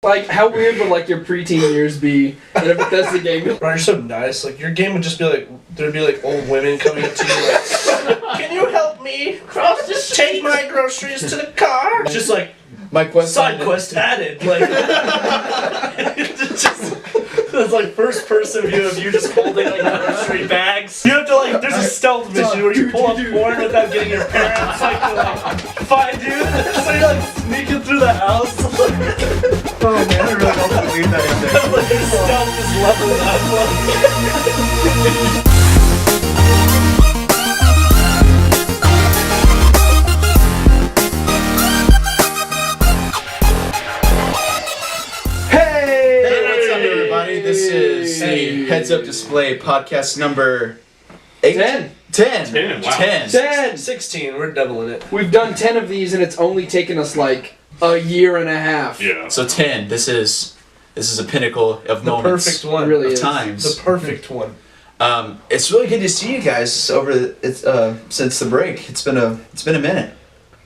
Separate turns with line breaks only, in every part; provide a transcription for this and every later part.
Like, how weird would like your preteen years be in a Bethesda game?
Bro, you're so nice. Like, your game would just be like, there'd be like old women coming up to you like, can you help me cross the street? Take my groceries to the car. It's just like,
my quest
side quest added. Like, it's like first person view of you just holding like grocery bags. You have to like, there's a stealth mission where you pull up porn without getting your parents like to like find you. So you're like sneaking through the house.
Oh man, I really don't believe that in there.
Like your stealth is leveling up.
This is the Heads Up Display podcast number 8? 10.
Wow.
10!
16, we're doubling it.
We've done 10 of these and it's only taken us like a year and a half.
Yeah.
So 10. This is a pinnacle of
The
moments.
perfect one.
It really
of
is.
times.
The perfect one.
It's really good to see you guys since the break. It's been a minute.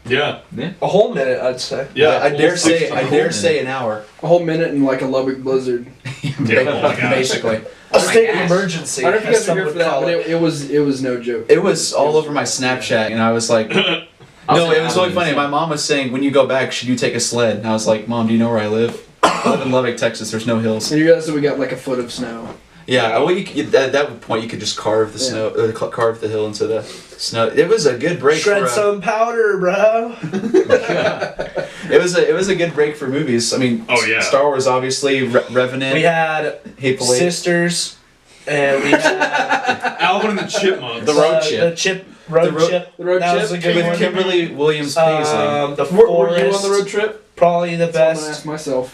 Yeah.
A whole minute, I'd say.
Yeah.
I dare say an hour.
A whole minute in like a Lubbock blizzard.
Yeah, oh my gosh.
Basically.
A state of emergency.
I don't know if you
as
guys
some
are here
would
for that,
call
but it was no joke.
It was all over my Snapchat, and I was like, no, it was really funny. My mom was saying, when you go back, should you take a sled? And I was like, Mom, do you know where I live? I live in Lubbock, Texas. There's no hills.
And you realize that we got like a foot of snow.
Yeah, well, at that point, you could just carve the snow, carve the hill into the snow. It was a good break.
Shred some powder, bro.
It was a good break for movies. I mean,
Oh, yeah.
Star Wars, obviously, Revenant.
We had
Hateful Eight.
Sisters, and we had
Alvin and the Chipmunks.
The Road Chip.
The road
The
chip.
The road
That
chip
was a good
with
one.
Kimberly Williams Paisley.
The
Were
Forest.
you on the road trip?
Probably the
That's what I'm gonna
best.
ask myself.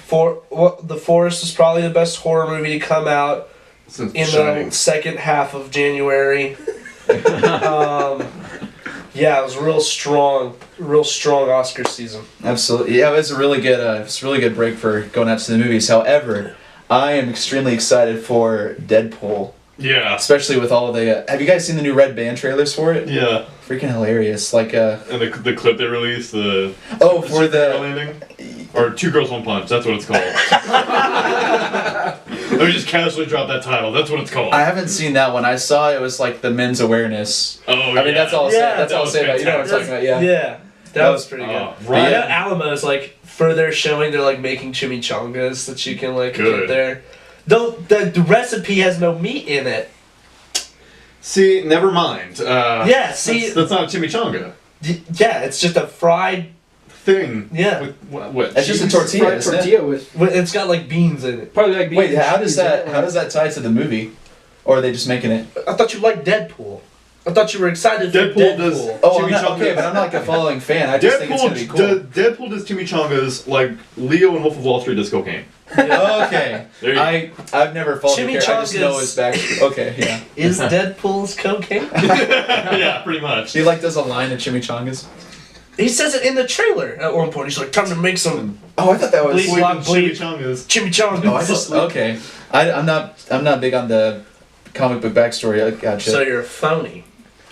The Forest was probably the best horror movie to come out
Since
in
Shining.
the second half of January. Yeah, it was real strong Oscar season.
Absolutely, yeah. It was a really good break for going out to the movies. However, I am extremely excited for Deadpool,
Yeah.
especially with all the. Have you guys seen the new Red Band trailers for it?
Yeah.
Freaking hilarious! Like
And the clip they released, the
oh, for
superhero
the
landing, or Two Girls One Punch. That's what it's called. Let me just casually drop that title. That's what it's called.
I haven't seen that one. I saw it was like the men's awareness.
Oh yeah.
I mean, that's all. I'll say. That's all I'll say about it. You know what I'm talking about? Yeah.
Yeah, that was pretty good.
Right.
I know Alamo's like further showing they're like making chimichangas that you can like
Good.
get there. Though the recipe has no meat in it.
See, never mind.
Yeah, see-
that's not a chimichanga
Yeah, it's just a fried.
thing.
Yeah.
With what?
It's just a
cheese?
tortilla.
Fried
isn't it?
tortilla with
It's got like beans in it.
probably like beans
Wait,
and
how does
cheese,
that
yeah.
how does that tie to the movie, or are they just making it?
I thought you liked Deadpool. I thought you were excited for
Deadpool
Deadpool.
does-
Oh, I'm not,
Chimichangas.
okay, but I'm not like a following fan. I just think it's gonna be cool.
Deadpool does chimichangas like Leo and Wolf of Wall Street does cocaine.
Okay,
There you
I've never followed the character. I just know
Chimichangas.
his back. Okay, yeah.
Is Deadpool's cocaine?
Yeah, pretty much.
He like does a line of chimichangas.
He says it in the trailer at one point. He's like, "Time to make some
Oh, I thought that was.
Bleep.
Bleeding
Bleep.
chimichangas.
chimichangas."
Oh, I just okay. I'm not big on the comic book backstory. I gotcha.
So you're a phony.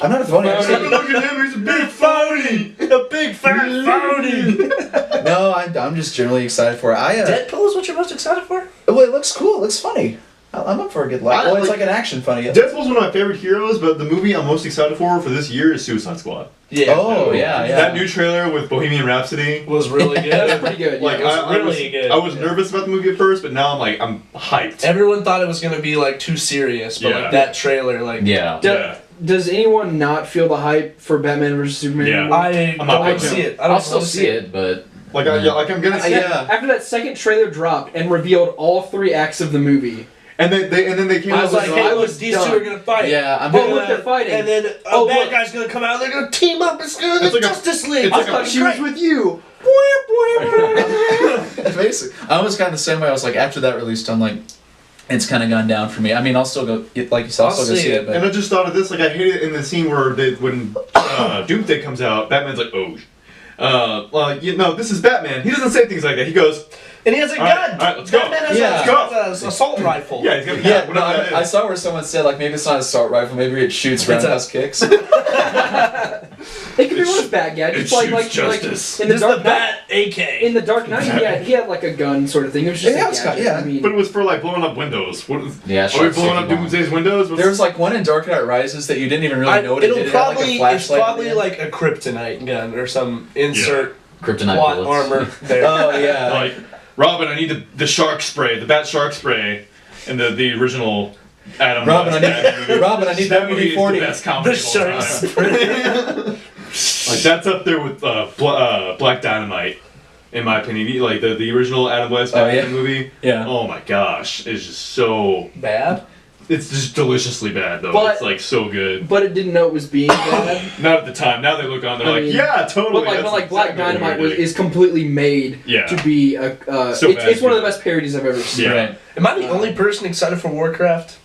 I'm not a phony. I'm just-
Look at him, he's a big phony!
A big fat phony.
no, I'm just generally excited for it.
Deadpool is what you're most excited for?
Well, it looks cool. It looks funny. I'm up for a good laugh. Well, it's like an action funny.
Deadpool's one of my favorite heroes, but the movie I'm most excited for this year is Suicide Squad.
Yeah.
Oh yeah.
That new trailer with Bohemian Rhapsody.
was really
That's
good.
pretty good.
Like,
Yeah.
I
really good.
was nervous about the movie at first, but now I'm hyped.
Everyone thought it was gonna be like too serious, but
Yeah.
like that trailer, like
Yeah.
Yeah.
Does anyone not feel the hype for Batman vs Superman?
Yeah.
anymore?
I
I'm
don't
not
want to
big
see
fan.
it. I don't
I'll still
wanna
see it, but
Like, I'm gonna see it.
Yeah.
After that second trailer dropped and revealed all 3 acts of the movie,
And then they came
I
out
was
with
like,
the-
hey,
I
look,
was
these
done.
two are gonna fight.
Yeah, I'm
Oh,
gonna.
look, they're fighting.
And then
Oh,
bad
look.
guy's gonna come out and they're gonna team up. It's gonna be
It's like a-
Justice League.
it's
I
like a-
thought she was with you.
Basically, I was kind of the same way. I was like, after that released, I'm like, it's kind of gone down for me. I mean, I'll still go, like you said, I'll still go see it.
And
But
I just thought of this, like I hate it in the scene where when Doomsday comes out, Batman's like, oh, well, you know, this is Batman. He doesn't say things like that. He goes,
And he has a
All right,
gun.
all right, let's go.
Batman has
Yeah.
an assault rifle.
yeah, he's gonna
yeah, no,
whatever that
I
is.
saw where someone said like maybe it's not an assault rifle, maybe it shoots
It's a-
roundhouse kicks.
It could be one of bad gadgets, like
justice.
in the
This is
Dark
the
Knight.
Bat AK.
In the Dark Knight, he had like a gun sort of thing. It was just
Yeah,
a
it's got-
gadget.
yeah.
I mean,
But it was for like blowing up windows. What is,
Yeah,
are we
short
blowing up
sticky bomb.
Doomsday's windows? What's-
There was like one in Dark Knight Rises that you didn't even really know what it
It'll
did. It had, like, a
probably it's
flashlight at
probably
the end.
like a kryptonite gun or some insert
Kryptonite
plot
bullets.
armor there.
Oh yeah.
like, Robin, I need the shark spray, the bat shark spray, and the original Adam
Robin,
West
I
Batman
need
movie.
Robin, I need
That movie is the
WD-40.
best comedy
The
of all
shark
time. Like that's up there with Black Dynamite, in my opinion. Like the original Adam West
Oh,
Batman
yeah.
movie.
Yeah.
Oh my gosh, it's just so.
Bad.
It's just deliciously bad though.
But-
It's like so good.
but it didn't know it was being bad.
Not at the time. Now they look on. They're
I
like,
mean,
yeah, totally.
But
that's
like Black
exactly what
Dynamite
we were doing.
is completely made
Yeah.
to be a.
So bad
It's one of the
good.
best parodies I've ever seen.
Yeah.
Right.
Am I the only person excited for Warcraft?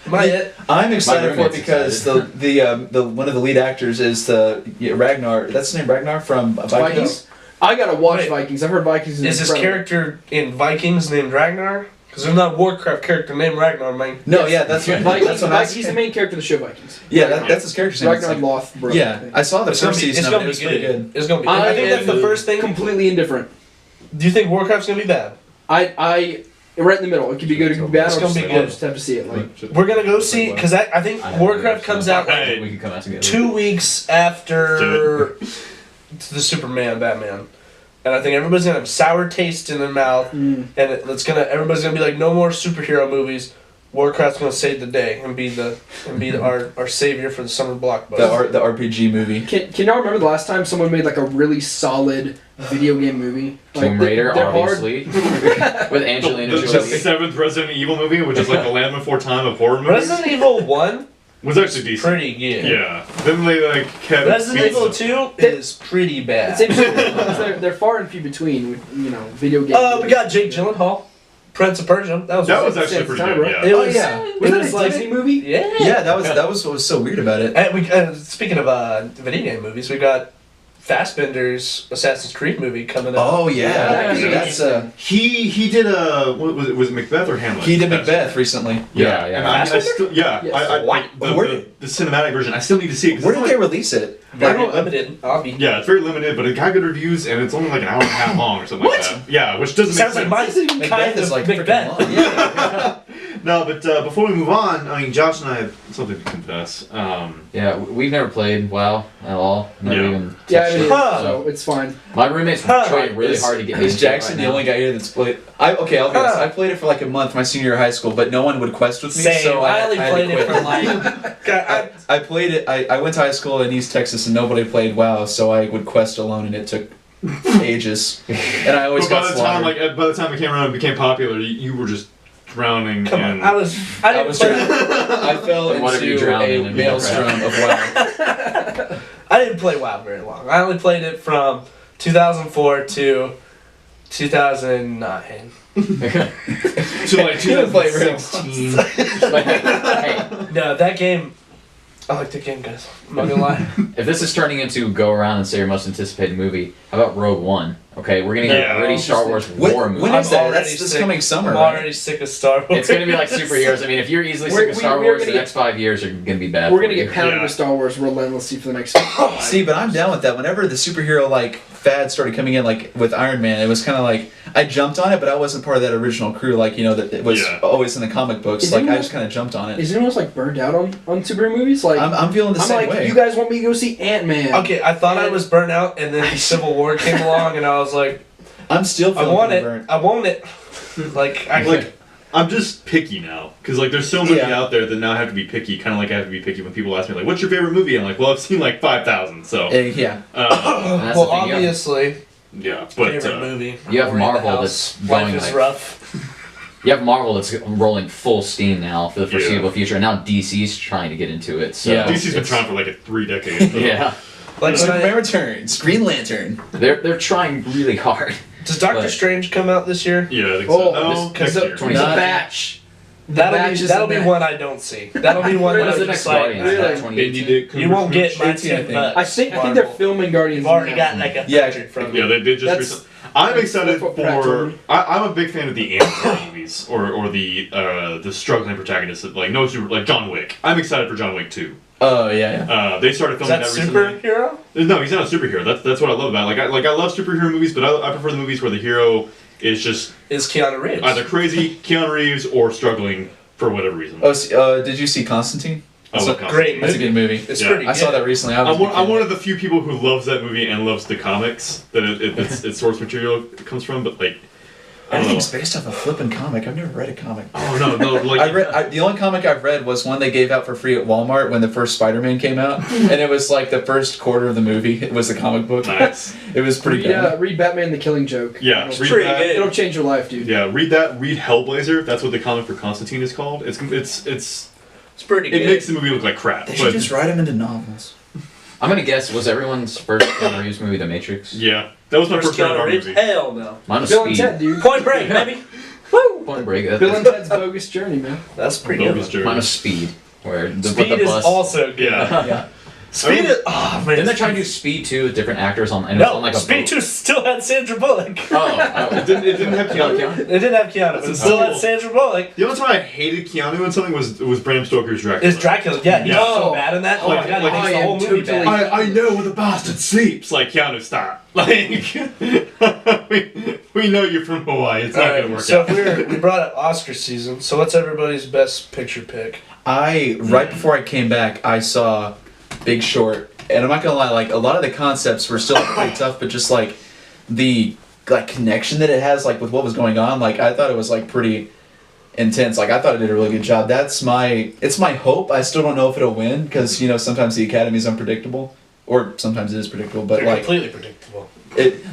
Am I it?
I'm excited for it
roommate's
because the one of the lead actors is Ragnar. That's his name, Ragnar from Vikings.
Vikings. I gotta watch
Wait.
Vikings. I've heard Vikings
Is this
incredible.
character in Vikings named Ragnar? Because there's not a Warcraft character named Ragnar, man.
No, yeah, that's what,
Vikings,
that's what I
he's the main character of the show Vikings.
Yeah, that's his character's name. It's
Ragnar
like-
Lothbrok.
yeah, I saw the
It's gonna
first
be,
season
it's
of it.
gonna
It
be
was pretty
good.
good.
It's gonna be.
I
I think that's the
am
first thing.
completely indifferent.
Do you think Warcraft's gonna be bad?
I right in the middle. It could be good, it could be bad.
It's
I'll
gonna
just,
be
I'll
good.
just have to see it. Like,
We're gonna go see because I think Warcraft comes out like
Hey.
We could come out together.
2 weeks after the Superman Batman. And I think everybody's gonna have a sour taste in their mouth, and everybody's gonna be like, no more superhero movies. Warcraft's gonna save the day and be our savior for the summer blockbuster.
The RPG movie.
can y'all remember the last time someone made like a really solid video game movie? Like,
Tomb Raider,
they're hard.
obviously, with Angelina
The
Jolie.
seventh Resident Evil movie, which is like the Land Before Time of horror movies,
Resident Evil 1
was actually decent.
pretty good.
Yeah. Then they like kept.
Resident Evil 2 is pretty
It's
bad.
interesting because they're far and few between with video games.
We got Jake Gyllenhaal, Prince of Persia. That was
actually
It's
pretty
time,
good.
right?
Yeah.
It was,
yeah.
Was
it
that
was
a
like
Disney movie?
yeah.
Yeah, that was what was so weird about it.
And speaking of video game movies, we got Fassbender's Assassin's Creed movie coming up.
Oh yeah,
Yeah.
that's
He did what was it Macbeth or Hamlet?
he did Macbeth recently.
Yeah,
And
yeah.
I still, yeah,
Yes.
the cinematic version. I still need to see it. 'cause
Where
it's
did they
only-
release it?
Very limited. Obby.
Yeah, it's very limited, but it got good reviews, and it's only like an hour and a half long or something like that. Yeah, which doesn't
Sounds
make
like
sense.
mine.
Macbeth
Kind
is
of
like
Macbeth.
freaking long.
No, but before we move on, I mean, Josh and I have something to confess.
Yeah, we've never played WoW at all. Never
Yeah.
even
Yeah, I
touched
mean,
it,
Huh.
so.
so it's fine.
My roommate's trying really hard to get me
Is
into it
Jackson
right
the
now.
only guy here that's played? I'll be honest. I played it for like a month my senior year of high school, but no one would quest with me.
Same.
So
I only
had to
played it
quit.
for like.
I played it. I went to high school in East Texas and nobody played WoW, so I would quest alone, and it took ages. And I always
But
got
by the time,
slaughtered.
by the time it came around and became popular, you were just drowning
Come
in.
on, I didn't
was
play.
I fell
And what have you
into
drowned in
a
in
maelstrom of WoW.
I didn't play WoW very long. I only played it from 2004 to 2009.
to like
You didn't play very
2016.
But hey,
No, that game. I like the game, guys. I'm not gonna lie.
if this is turning into go around and say your most anticipated movie, how about Rogue One? Okay, we're gonna get
Yeah.
a gritty Star Wars war movie.
When is
I'm
that?
already
That's this
sick.
coming summer,
I'm
right?
already sick of Star Wars.
It's gonna be like superheroes. I mean, if you're easily sick of Star
we're
Wars,
gonna
the next 5 years are gonna be bad.
We're
for
gonna
you.
get pounded
Yeah.
with Star Wars relentlessly for the next.
See, but I'm down with that. Whenever the superhero like fad started coming in, like with Iron Man, it was kind of like I jumped on it, but I wasn't part of that original crew. Like that it was
Yeah.
always in the comic books.
Is
Like I
anyone-
just kind of jumped on it.
Is anyone else like burned out on superhero movies? Like
I'm feeling the
I'm
same
like,
way.
you guys want me to go see Ant-Man?
Okay, I thought I was burnt out, and then Civil War came along, and I was like,
I'm still
I
feeling
want
kinda
it.
burnt.
I want it. Like,
I'm just picky now, because like there's so many
Yeah.
out there that now I have to be picky. Kind of like I have to be picky when people ask me like, "What's your favorite movie?" I'm like, "Well, I've seen like 5,000." So
Yeah.
uh,
And that's
well,
the thing,
obviously,
yeah, but
favorite movie.
you have
We're in the
Marvel
house.
that's
Life
going
is
like-
rough.
You have Marvel that's rolling full steam now for the
Yeah.
foreseeable future, and now DC's trying to get into it. So
Yeah.
DC's been
it's-
trying for like 3 decades. So.
Yeah,
Like, when I-
Superman Returns, Green Lantern.
they're trying really hard.
does Doctor
but-
Strange come out this year?
Yeah, I think
Oh,
so. No,
this-
next
the-
year.
The
20
batch.
That'll be one I don't see. That'll be one
When
that
is the
I'm
next
just like,
Guardians? Is that
really?
2018?
you won't get my
18, I
10
think.
bucks.
I think they're filming Guardians.
You've already
now.
got like a
Yeah,
hundred from
Yeah,
me.
they did just
That's-
recently. I'm excited
4 foot
for.
Pratt
I'm a big fan of the anti movies or the struggling protagonists like like John Wick. I'm excited for John Wick 2.
Oh yeah.
They started
Is
filming
that
that recently.
superhero?
No, he's not a superhero. That's what I love about it. I love superhero movies, but I prefer the movies where the hero is just
Is Keanu Reeves.
either crazy Keanu Reeves or struggling for whatever reason.
Oh, did you see Constantine?
I love
a
Constantine.
great
That's a good movie.
It's
Yeah.
pretty
I
good.
saw that recently.
I'm one of the few people who loves that movie and loves the comics that its source material comes from, but like. I don't know.
Everything's based off a flipping comic. I've never read a comic.
Oh no, like
The only comic I've read was one they gave out for free at Walmart when the first Spider-Man came out, and it was like the first quarter of the movie. It was the comic book.
Nice.
It was pretty good.
Read Batman: The Killing Joke.
Yeah,
It'll,
read
pretty
that.
good.
it'll change your life, dude.
Yeah, read that. Read Hellblazer. That's what the comic for Constantine is called. It's
pretty good.
it makes the movie look like crap.
They
But
should just write them into novels.
I'm gonna guess, was everyone's first Keanu Reeves movie The Matrix?
yeah, that was my
First
first rated
Keanu
R
Reeves?
movie.
Hell no.
Mine was
Bill and
Speed.
Ted, dude.
Point Break, baby. Woo!
Point Break.
Bill and Ted's Bogus Journey, man.
That's pretty good.
Bogus
one.
Journey.
Mine was Speed, where the,
Speed
with the
is
bus.
also good.
Yeah.
Speed is. Oh man.
Didn't they try to do Speed 2 with different actors on? And it was
No,
on like a
Speed
boat?
2 still had Sandra Bullock.
Oh,
It didn't have Keanu.
It didn't have Keanu, but it still had Sandra Bullock.
The only time I hated Keanu in something was Bram Stoker's Dracula.
Is Dracula? Yeah, he's
Yeah.
so bad in that. Oh my god,
like,
he makes
I
the whole
am
movie
totally-
bad.
I know where the bastard sleeps. Like Keanu, stop. Like we know you're from Hawaii. It's not gonna work
So
out.
we brought up Oscar season. So what's everybody's best picture pick?
Right before I came back, I saw Big Short, and I'm not gonna lie, like a lot of the concepts were still pretty tough, but just like the connection that it has, like with what was going on, like I thought it was like pretty intense. Like I thought it did a really good job. It's my hope. I still don't know if it'll win because sometimes the Academy is unpredictable, or sometimes it is predictable, but
They're
like
completely predictable.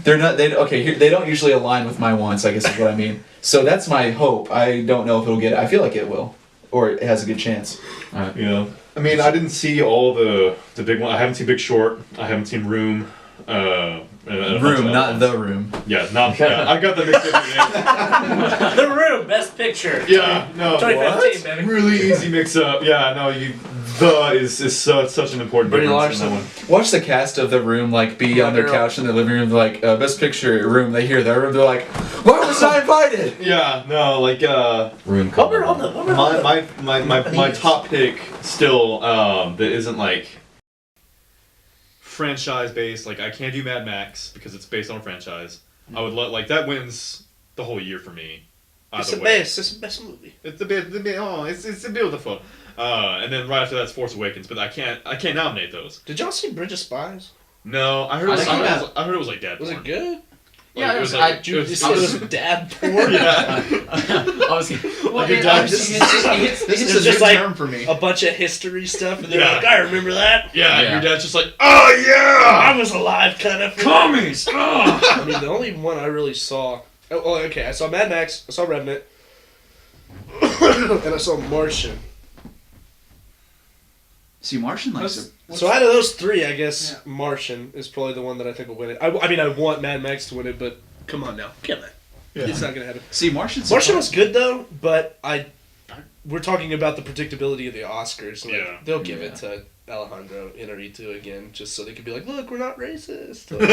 they're not. They don't usually align with my wants, I guess is what I mean. So that's my hope. I don't know if it'll get it. I feel like it will, or it has a good chance.
Yeah. I mean, I didn't see all the big one. I haven't seen Big Short. I haven't seen Room. And a bunch
Room,
of
not
other
The
ones.
Room.
Yeah, not. Yeah, I got the mixed up.
The Room, best picture.
Yeah, no.
2015, baby.
Really easy mix up. Yeah, no. Is such an important
Brie
difference in that
Larson.
one.
Watch the cast of The Room be on their
girl.
couch in their living room, like best picture room. They hear The Room, they're like, "Why was I invited?"
Yeah, no, like
Room.
my top pick still that isn't like franchise based. Like I can't do Mad Max because it's based on a franchise. I would like that wins the whole year for me.
It's
Either
the
way.
best. It's the best movie.
It's a bit. It's beautiful. And then right after that's Force Awakens, but I can't nominate those.
Did y'all see Bridge of Spies?
No, I heard it was like Deadpool.
Was it good?
Yeah,
Like,
it was.
like-
You
it
see
was-
it was dad porn?
yeah.
I was. Well,
Like your
it-
dad
it's-
just-
it's-
This
it's
is
a
just
new
like
term for me.
a bunch of history stuff, and they're
Yeah.
like, I remember that.
Yeah,
Yeah.
your dad's just like, oh yeah,
I was alive, kind of.
commies.
I mean, the only one I really saw. Oh, okay. I saw Mad Max. I saw Revenant, and I saw Martian.
See, Martian likes it.
So out of those three, I guess Martian is probably the one that I think will win it. I mean, I want Mad Max to win it, but come on now, come on.
Yeah.
It's not gonna happen.
See, Martian
Martian was good though, but we're talking about the predictability of the Oscars. Like,
Yeah.
they'll give it to Alejandro Inarritu again, just so they could be like, look, we're not racist. Like,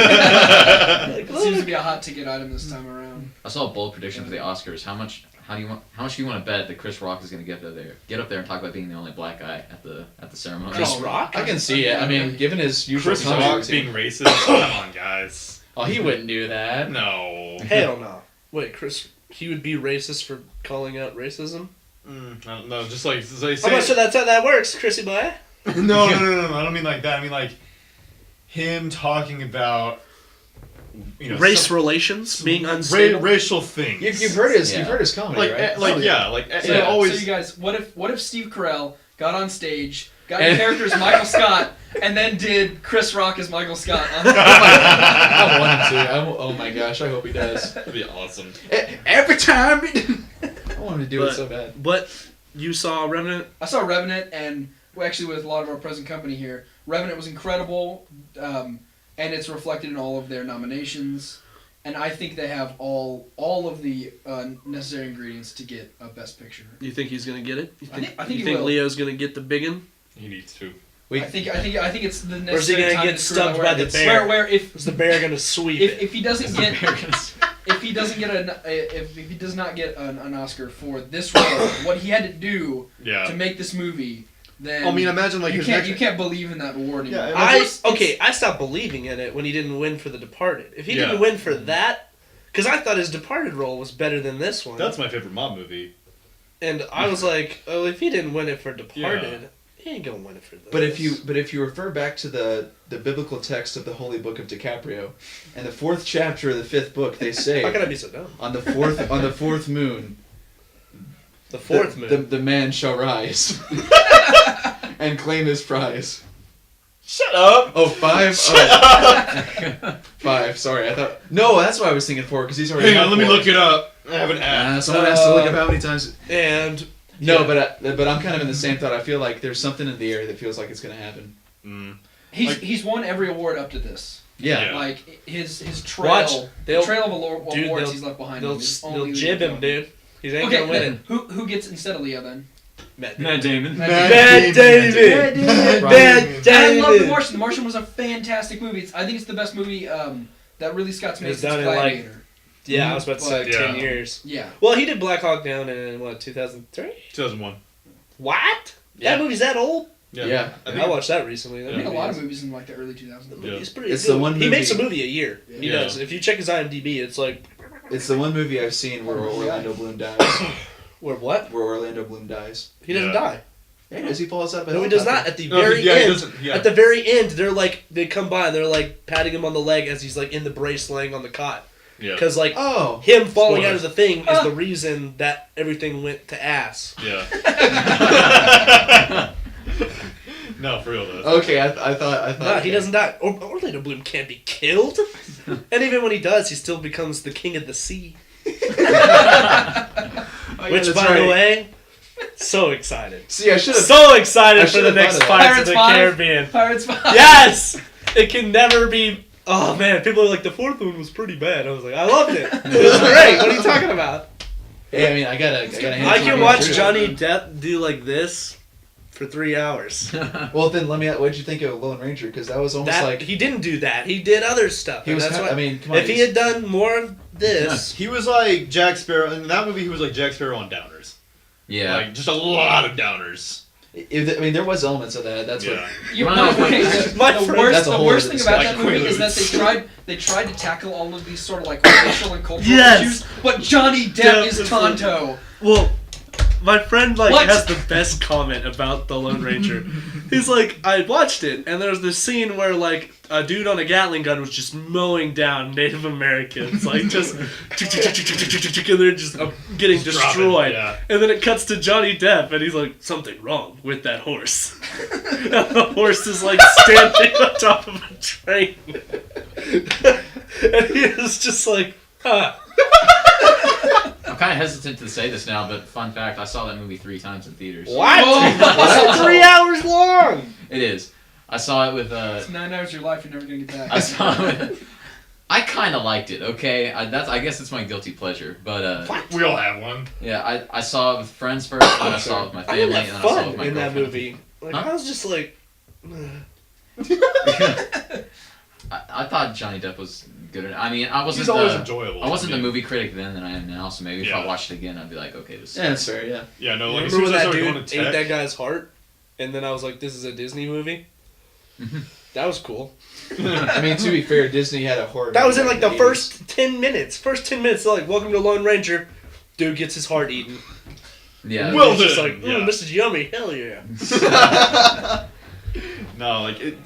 It seems to
look.
be a hot ticket item this time around.
I saw a bold prediction for the Oscars. How much do you want to bet that Chris Rock is going to get up there and talk about being the only black guy at the ceremony?
Chris Rock?
I can see it. I mean, given his usual
Chris Rock
controversy.
being racist. Come on, guys.
Oh, he wouldn't do that.
No.
Hell no. Wait, he would be racist for calling out racism?
I don't know. Just like say.
I'm not sure that's how that works, Chrissy boy.
No. I don't mean like that. I mean like him talking about
Race relations being unstable.
racial things.
You've heard his
Yeah.
comedy, right?
So,
always.
so you guys, what if Steve Carell got on stage, got the character as Michael Scott, and then did Chris Rock as Michael Scott?
I want him to. Oh my gosh, I hope he does.
That'd be awesome.
Every time. I want him to do it so bad.
But you saw Revenant?
I saw Revenant, and actually with a lot of our present company here, Revenant was incredible, and it's reflected in all of their nominations. And I think they have all of the necessary ingredients to get a Best Picture.
You think he's gonna get it? You
I think
you
he
think
will.
Leo's gonna get the big one?
He needs to.
We-
I think it's the
Or is he
necessary
gonna
time
get
to screw
stumped
that
by
where
the
it's-
bear?
Where if
Is the bear gonna sweep it?
if he doesn't get if he doesn't get if he does not get an Oscar for this role, what he had to do
Yeah.
to make this movie, then
I mean, imagine like
you
his
can't
next.
you can't believe in that award anymore.
Yeah,
I stopped believing in it when he didn't win for The Departed. If he
Yeah.
didn't win for that, because I thought his Departed role was better than this one.
That's my favorite mob movie.
And I was like, oh, if he didn't win it for Departed, he ain't gonna win it for this.
But if you refer back to the biblical text of the Holy Book of DiCaprio, and the 4th chapter of the 5th book, they say
how can I be so dumb?
on the fourth moon,
The fourth moon.
the man shall rise and claim his prize.
Shut up.
Oh, 5. Oh. 5. Sorry, I thought. No, that's what I was thinking 4 because he's already.
Hang on,
had
let me
4.
look it up. I have an app.
Someone has to look up how many times.
And
No, but I'm kind of in the same thought. I feel like there's something in the air that feels like it's gonna happen.
He's won every award up to this.
Yeah.
Yeah.
Like his trail,
Watch.
the trail of awards
they'll-
he's left behind
they'll
him. is only
jib
Leo
him,
DiCaprio.
dude. He ain't
Okay,
gonna win it.
then who gets instead of Leo then?
Matt
Matt Damon.
Matt David. Matt
And I love The
David.
Martian. The Martian was a fantastic movie. I think it's the best movie that Ridley Scott's made
It's
since
done in, like,
Gladiator.
Yeah, I was about to say
But-
10
Yeah.
years.
Yeah.
Well, he did Black Hawk Down in, what, 2003?
2001.
What?
Yeah.
That movie's that old?
Yeah.
I watched that recently. That
He made a
movie
lot
is-
of movies in like the early 2000s.
The movie's pretty
It's
good.
the one
He makes a
movie-
movie a year. He
Yeah.
does. If you check his IMDb, it's like,
It's the one movie I've seen where Orlando Bloom dies.
where what?
Where Orlando Bloom dies.
He doesn't
Yeah.
die.
Yeah, does he falls out of a
No, he does not.
helicopter?
At the
No,
very
he
end,
doesn't. Yeah.
at the very end, they're like, they come by and they're like patting him on the leg as he's like in the brace laying on the cot.
Yeah.
Because like
Oh.
him falling out
Spoilers.
of the thing is the reason that everything went to ass.
Yeah. No, for real though.
Okay, I thought.
No, he
okay.
doesn't die. Orlando Bloom can't be killed. And even when he does, he still becomes the king of the sea.
Oh, yeah,
Which,
that's
by the
right.
way, so excited.
See, I should have.
So
I
excited for the
should've
next
thought of that.
Pirates of the
Pirates 5?
Caribbean.
Pirates 5.
Yes! It can never be. Oh man, people are like, the fourth one was pretty bad. I was like, I loved it. It was great. What are you talking about?
Hey, I mean, I gotta. hand
I
it to
can
you.
watch Johnny Depp do like this for 3 hours.
Well, then let me. What did you think of Lone Ranger? Because that was almost
That,
like
he didn't do that. He did other stuff.
he
and
was.
that's
I
why,
mean, come on.
if he had done more of this,
He was like Jack Sparrow in that movie. He was like Jack Sparrow on downers.
Yeah.
Like just a lot of downers.
I mean, there was elements of that. That's
Yeah.
You,
Well,
no, okay,
my
the
friend-
worst,
That's a
the
whole
worst
other
thing about that
discussion.
movie is that they tried to tackle all of these sort of like racial and cultural
Yes.
issues, but Johnny Depp
Depp
is
is like-
Tonto.
well, my friend like
What?
has the best comment about the Lone Ranger. He's like, I watched it, and there's this scene where like a dude on a Gatling gun was just mowing down Native Americans, like just, and they're just getting
Just
destroyed.
dropping, yeah.
And then it cuts to Johnny Depp, and he's like, something wrong with that horse. And the horse is like standing on top of a train, and he is just like, huh.
I'm kind of hesitant to say this now, but fun fact, I saw that movie 3 times in theaters.
What?
Whoa.
It's 3 hours long.
It is. I saw it with
It's 9 hours of your life you're never gonna get back.
I saw it. I kind of liked it. Okay, I guess it's my guilty pleasure, but
We all have one.
yeah, I saw it with friends first, then I saw it with my
I
family,
had
and then I saw it
fun
with my
in that
girlfriend.
movie. Like,
Huh?
I was just like,
I thought Johnny Depp was good. I mean, I wasn't.
He's always enjoyable.
I wasn't
I
the
mean,
movie critic then than I am now, so maybe if I
Yeah.
watched it again, I'd be like, okay, this.
Yeah, that's fair. Yeah.
Yeah, no. Like as
remember
soon
when
as I
that
started
dude
going to
ate
tech,
that guy's heart? And then I was like, this is a Disney movie? That was cool.
I mean, to be fair, Disney had a horror.
That was in
movie
like
back
the
in 80s.
first 10 minutes. First 10 minutes, they're like, welcome to Lone Ranger. Dude gets his heart eaten.
Yeah.
Well
He's just
done,
like,
yeah.
this is yummy. Hell yeah.
no, like it.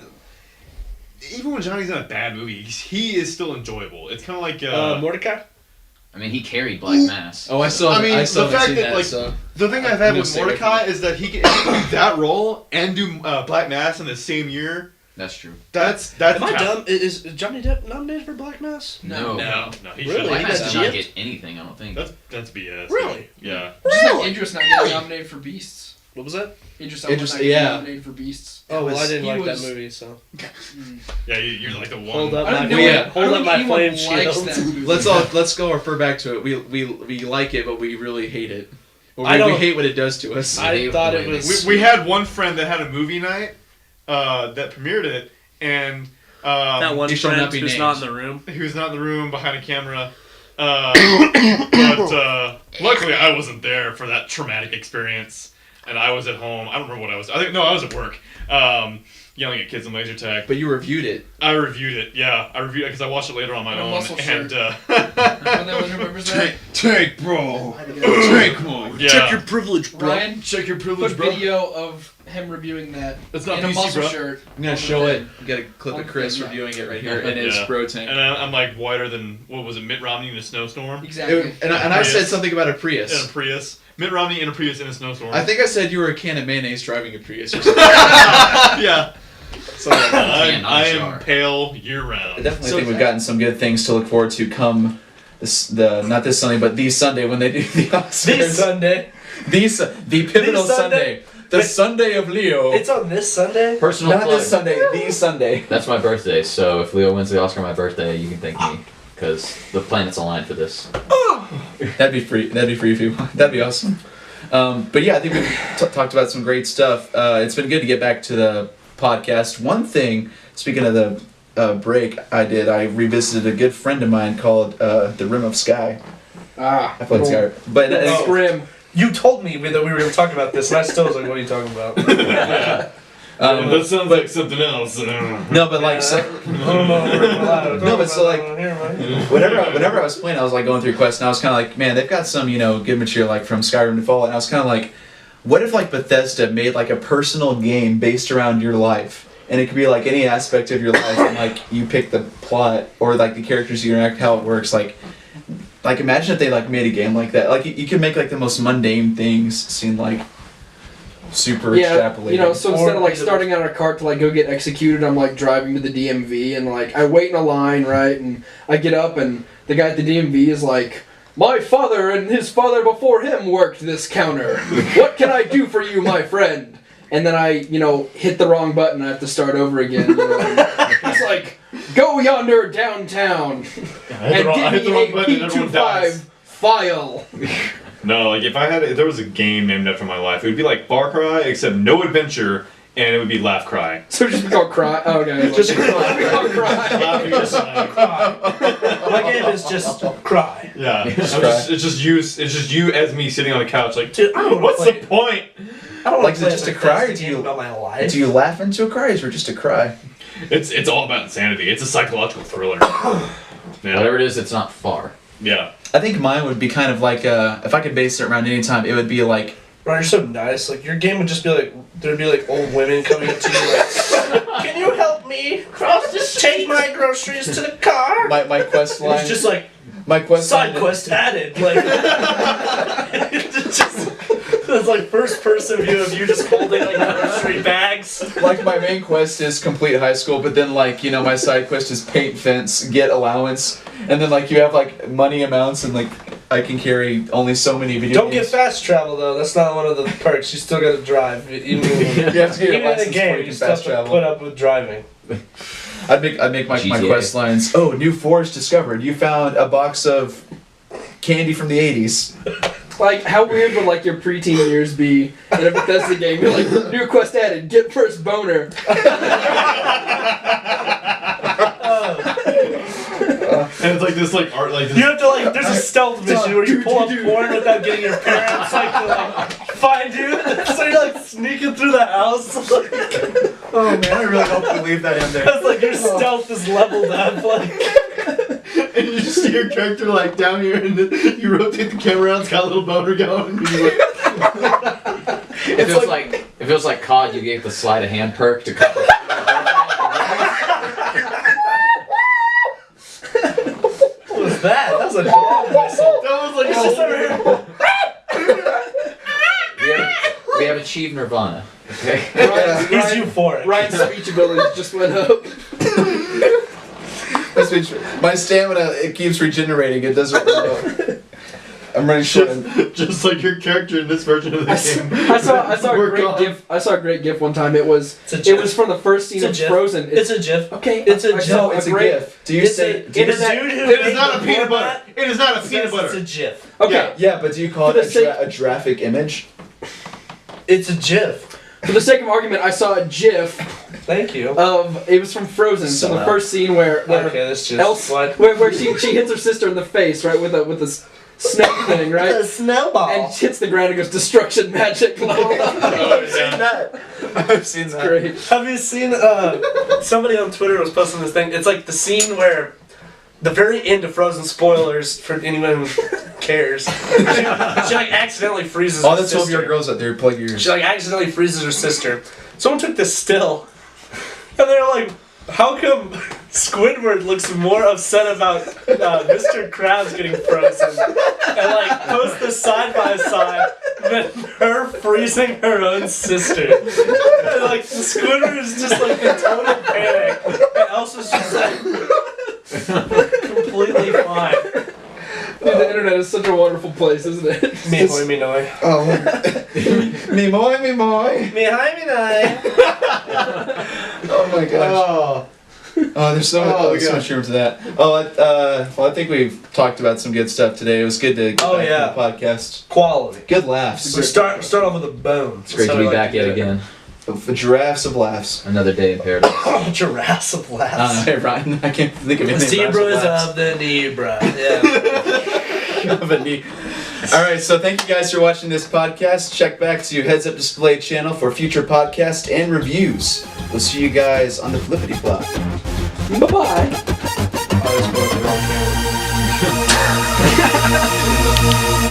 Even when Johnny's in a bad movie, he is still enjoyable. It's kind of like
Mordecai?
I mean, he carried Black Mass.
Oh, I still.
I mean,
I still
the
haven't
fact
seen
that,
that.
like,
So.
the thing I've
I'm
had
gonna
with
stay away from
Mordecai is that he can do that role and do Black Mass in the same year.
That's true.
That's
Am I
talent.
dumb? Is Johnny Depp nominated for Black Mass?
No.
No, he
Really?
should.
Black
He
Mass
got
did not
gypped?
get anything. I don't think.
That's BS.
Really?
Yeah.
Just
Really?
like Idris not getting nominated for Beasts.
What was that?
Idris Elba
Idris-
not getting
yeah.
nominated for Beasts.
Oh, well, I
was-
didn't
he
like
was-
that movie, so.
Yeah, you're like the one.
Hold up
I
my
don't know.
Yeah.
I don't
Hold up
think
my
anyone
flame
likes
shield.
that movie.
Let's go refer back to it. We like it, but we really hate it. Or
I
we
don't-
hate what it does to us.
I
hate
thought
the
it
way
was.
We had one friend that had a movie night, that premiered it, and
That one
you shall not
friend
be
who's
named.
not in the room.
he was not in the room behind a camera. But luckily, I wasn't there for that traumatic experience, and I was at home. I don't remember what I was. I was at work, yelling at kids in laser tag.
But you reviewed it.
I reviewed it. Yeah, I reviewed it because I watched it later on my
And a
own.
muscle
And
When no one remembers that.
Take, bro. Take, move.
yeah,
Check your privilege, bro.
Ryan,
check your
put
privilege, bro.
video of him reviewing that
It's not
in a
PC,
muscle
bro.
shirt.
I'm gonna show it. You got a clip
On
of Chris
camera.
reviewing it right here in his
Yeah.
bro tank.
And I'm like whiter than what was it, Mitt Romney in a snowstorm
Exactly.
And I said
Prius.
something about a
in a
Prius.
Prius. Mitt Romney in a Prius in a snowstorm.
I think I said you were a can of mayonnaise driving a Prius or something.
yeah.
So I
Can, not
I
a
am
jar.
pale year round.
definitely
So
think we've gotten some good things to look forward to come not this Sunday, but the Sunday when they do the Oscars.
This Sunday.
The pivotal
This Sunday?
Sunday. The
Wait.
Sunday of Leo.
It's on this Sunday?
Personal
Not
plug.
this Sunday, the Sunday.
That's my birthday, so if Leo wins the Oscar on my birthday, you can thank me. Because the planets aligned for this.
That'd be free. That'd be free if you want. That'd be awesome. But yeah, I think we've talked about some great stuff. It's been good to get back to the podcast. One thing, speaking of the break I did, I revisited a good friend of mine called The Rim of Sky.
Ah.
I played Sky. But
It's grim.
You told me that we were going to talk about this, and I still was like, what are you talking about?
That sounds like something else.
no, but like, so,
No,
but so, like, whenever I was playing, I was like going through quests, and I was kind of like, man, they've got some good material like from Skyrim to Fallout, and I was kind of like, what if like Bethesda made like a personal game based around your life, and it could be like any aspect of your life, and like you pick the plot or like the characters you interact, how it works, like imagine if they like made a game like that, like you could make like the most mundane things seem like super
Yeah,
extrapolated.
so instead of like starting out in a cart to like go get executed, I'm like driving to the DMV and like I wait in a line, right? And I get up and the guy at the DMV is like, "My father and his father before him worked this counter. What can I do for you, my friend?" And then I, hit the wrong button. I have to start over again. It's like, "Go yonder downtown and
I hit
give
the wrong
me a
button and everyone dies.
P25 file."
No, like if there was a game named after my life, it would be like Far Cry, except no adventure, and it would be Laugh Cry.
So just be called Cry. Oh, okay.
Just
called Cry.
Laughing just
My game is just cry.
yeah.
Cry.
It's just you as me sitting on the couch, like,
Dude, I don't wanna
what's
play-
the point?
I don't
Like,
want to play
just a
Bethesda
cry, or do
game
you-
about my life.
Do you laugh into a cry, or is it just a cry?
It's all about insanity. It's a psychological thriller. Yeah.
Whatever it is, it's not far.
Yeah.
I think mine would be kind of like, if I could base it around any time, it would be like,
Ron, you're so nice. Like, your game would just be like, there'd be like old women coming up to you like, "Can you help me take my groceries to the car?"
my quest line.
It's just like,
my quest
side
line.
quest added. Like, it's like first person view of you just holding like grocery bags.
Like my main quest is complete high school, but then like my side quest is paint fence, get allowance, and then like you have like money amounts and like I can carry only so many video
Don't get
games.
fast travel though. That's not one of the perks. You still got to drive. Even
You have to get your
in the
license before
game,
you
you
can
still have
fast
to
travel.
put up with driving.
I'd make my
GTA.
quest lines. Oh, new forest discovered. You found a box of candy from the 80s.
Like, how weird would like your preteen years be in a Bethesda game? You're like, "New quest added, get first boner."
And it's like this like art like this.
You have to like. There's a stealth mission where you pull up porn without getting your parents like to like find you. So you're like sneaking through the house. Like,
Oh man, I really don't believe that in there.
it's like your stealth is leveled up. Like.
And you just see your character like down here, and then you rotate the camera around, it's got a little boner going, and you're like,
It feels like COD. You gave the sleight of hand perk to cover.
What was that? That was a dog whistle.
that was like
It's just over here.
We have achieved Nirvana. Okay.
He's euphoric.
Ryan's speech abilities just went up.
My stamina, it keeps regenerating. It doesn't run out. I'm running short.
just like your character in this version of the game.
I saw a
We're
great
gone.
gif. I saw a great gif one time. It was
It's a gif.
from the first scene
It's a
of
gif.
Frozen.
It's a GIF.
okay.
It's a
I saw
gif.
It's a
great-
GIF. Do you
It's
say?
a
do you
internet-
say?
dude who
It is
made
not a
the
peanut butter.
format
It is not a
says
peanut
It's a
butter.
GIF.
Okay.
Yeah.
Yeah, but do you call
For
it
the sake-
a graphic image?
It's a GIF.
For the sake of argument, I saw a GIF
Thank you.
of it was from Frozen. So the first scene where
Okay, that's just
Elsa, where she hits her sister in the face, right, with a snake thing, right?
a snowball.
And hits the ground and goes destruction magic.
I've seen that.
I've seen that.
Great.
Have you seen? Somebody on Twitter was posting this thing. It's like the scene where the very end of Frozen, spoilers for anyone who cares. She like accidentally freezes.
All
her
the 12 year
sister.
girls out there, plug your ears.
She like accidentally freezes her sister. Someone took this still, and they're like, "How come Squidward looks more upset about Mr. Krabs getting frozen?" And like post this side by side than her freezing her own sister. And like Squidward is just like in total panic, and Elsa's just like completely fine.
Dude, the internet is such a wonderful place, isn't it?
Me hoy, me noy.
Oh, me moi, me moi.
Me hi, me noy.
Oh my gosh.
Oh.
Oh, there's so much humor to that. Well, I think we've talked about some good stuff today. It was good to get back to the podcast.
Quality.
Good laughs.
So start off with a bone.
It's great to be back yet again.
The giraffes of laughs.
Another day in paradise.
Oh, giraffes of laughs.
Hey, Ryan, I can't think of anything.
Zebras of the Nebra. Yeah.
Alright, so thank you guys for watching this podcast. Check back to Heads Up Display channel for future podcasts and reviews. We'll see you guys on the flippity flop.
Bye-bye.
I was going the wrong way.